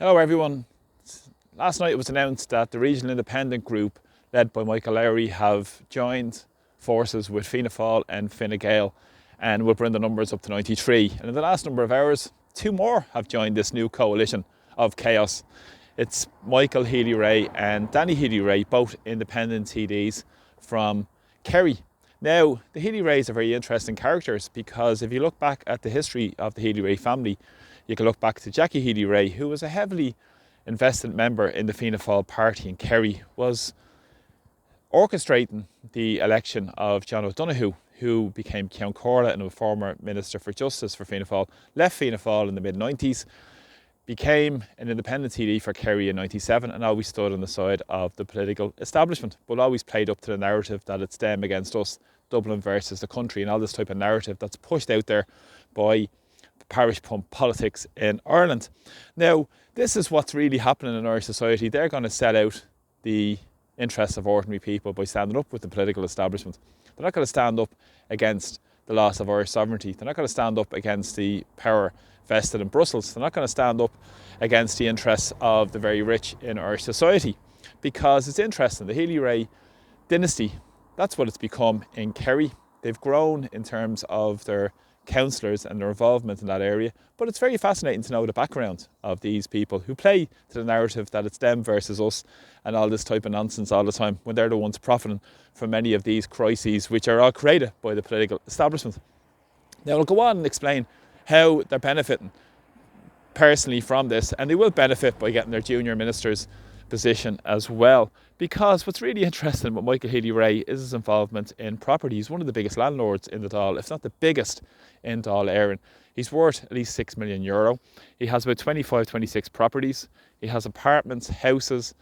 Hello everyone. Last night it was announced that the regional independent group led by Michael Lowry have joined forces with Fianna Fáil and Fine Gael and will bring the numbers up to 93. And in the last number of hours, two more have joined this new coalition of chaos. It's Michael Healy-Raes and Danny Healy-Raes, both independent TDs from Kerry. Now, the Healy-Raes are very interesting characters because if you look back at the history of the Healy-Raes family, you can look back to Jackie Healy-Raes, who was a heavily invested member in the Fianna Fáil party in Kerry, was orchestrating the election of John O'Donoghue, who became Ceann Comhairle and a former Minister for Justice for Fianna Fáil, left Fianna Fáil in the mid-90s, became an independent TD for Kerry in 97 and always stood on the side of the political establishment, but always played up to the narrative that it's them against us, Dublin versus the country, and all this type of narrative that's pushed out there by parish pump politics in Ireland. Now, this is what's really happening in Irish society. They're going to sell out the interests of ordinary people by standing up with the political establishment. They're not going to stand up against the loss of Irish sovereignty. They're not going to stand up against the power vested in Brussels. They're not going to stand up against the interests of the very rich in Irish society. Because it's interesting, the Healy-Raes dynasty, that's what it's become in Kerry. They've grown in terms of their councillors and their involvement in that area, but it's very fascinating to know the background of these people who play to the narrative that it's them versus us and all this type of nonsense all the time, when they're the ones profiting from many of these crises which are all created by the political establishment. Now I'll go on and explain how they're benefiting personally from this, and they will benefit by getting their junior minister's position as well, because what's really interesting with Michael Healy-Raes is his involvement in property. He's one of the biggest landlords in the Dáil, if not the biggest in Dáil Éireann. He's worth at least €6 million. He has about 26 properties. He has apartments, houses.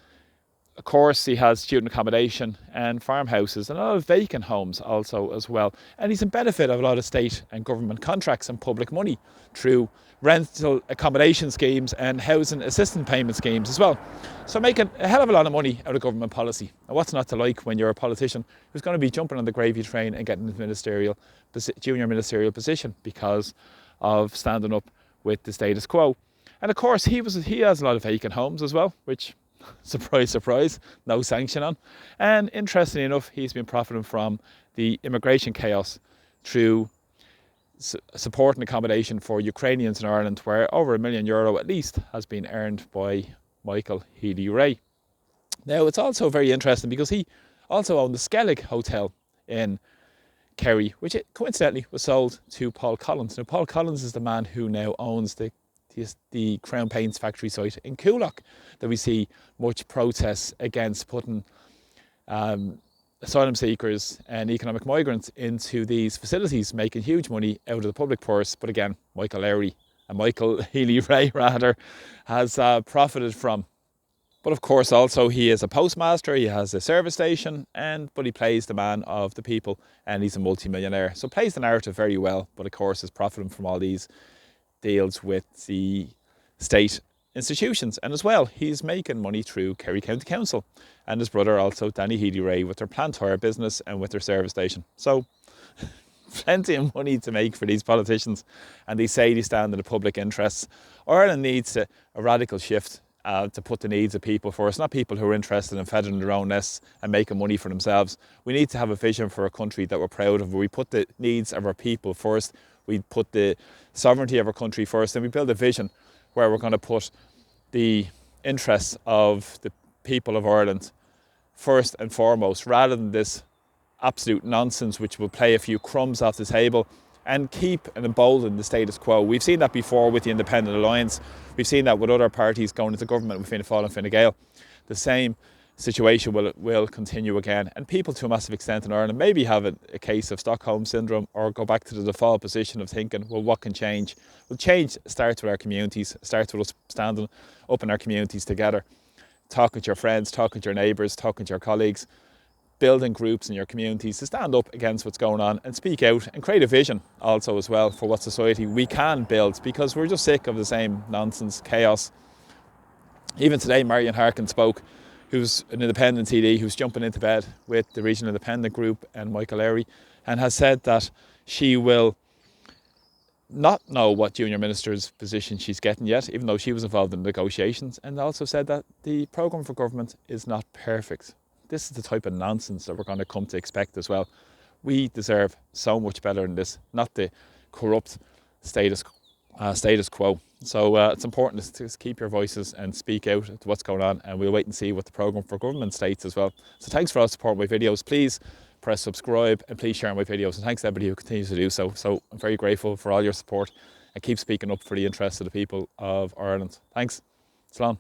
Of course, he has student accommodation and farmhouses and a lot of vacant homes also as well. And he's in benefit of a lot of state and government contracts and public money through rental accommodation schemes and housing assistance payment schemes as well. So making a hell of a lot of money out of government policy. And what's not to like when you're a politician who's going to be jumping on the gravy train and getting the junior ministerial position because of standing up with the status quo. And of course, he has a lot of vacant homes as well, which, surprise, surprise, no sanction on. And interestingly enough, he's been profiting from the immigration chaos through support and accommodation for Ukrainians in Ireland, where over €1 million at least has been earned by Michael Healy-Raes. Now, it's also very interesting because he also owned the Skellig Hotel in Kerry, which coincidentally was sold to Paul Collins. Now, Paul Collins is the man who now owns the Crown Paints factory site in Coolock that we see much protests against putting asylum seekers and economic migrants into these facilities, making huge money out of the public purse. But again, Michael Healy-Raes rather, has profited from. But of course, also he is a postmaster, he has a service station, but he plays the man of the people, and he's a multi-millionaire. So plays the narrative very well, but of course is profiting from all these deals with the state institutions. And as well, he's making money through Kerry County Council, and his brother also, Danny Healy-Raes, with their plant hire business and with their service station. So plenty of money to make for these politicians, and they say they stand in the public interests. Ireland needs a radical shift to put the needs of people first, not people who are interested in feathering their own nests and making money for themselves. We need to have a vision for a country that we're proud of, where we put the needs of our people first, we put the sovereignty of our country first, and we build a vision where we're going to put the interests of the people of Ireland first and foremost, rather than this absolute nonsense which will play a few crumbs off the table and keep and embolden the status quo. We've seen that before with the Independent Alliance. We've seen that with other parties going into government with Fianna Fáil and Fine Gael. The same situation will continue again. And people, to a massive extent in Ireland, maybe have a case of Stockholm Syndrome, or go back to the default position of thinking, well, what can change? Well, change starts with our communities, starts with us standing up in our communities together, talking to your friends, talking to your neighbours, talking to your colleagues, building groups in your communities to stand up against what's going on and speak out and create a vision also as well for what society we can build, because we're just sick of the same nonsense, chaos. Even today, Marion Harkin spoke, who's an independent TD who's jumping into bed with the regional independent group and Michael Lowry, and has said that she will not know what junior minister's position she's getting yet, even though she was involved in negotiations, and also said that the programme for government is not perfect. This is the type of nonsense that we're going to come to expect as well. We deserve so much better than this, not the corrupt status quo. So it's important to keep your voices and speak out to what's going on, and we'll wait and see what the programme for government states as well. So thanks for all supporting my videos. Please press subscribe and please share my videos, and thanks to everybody who continues to do so. So I'm very grateful for all your support, and keep speaking up for the interests of the people of Ireland. Thanks. Slán.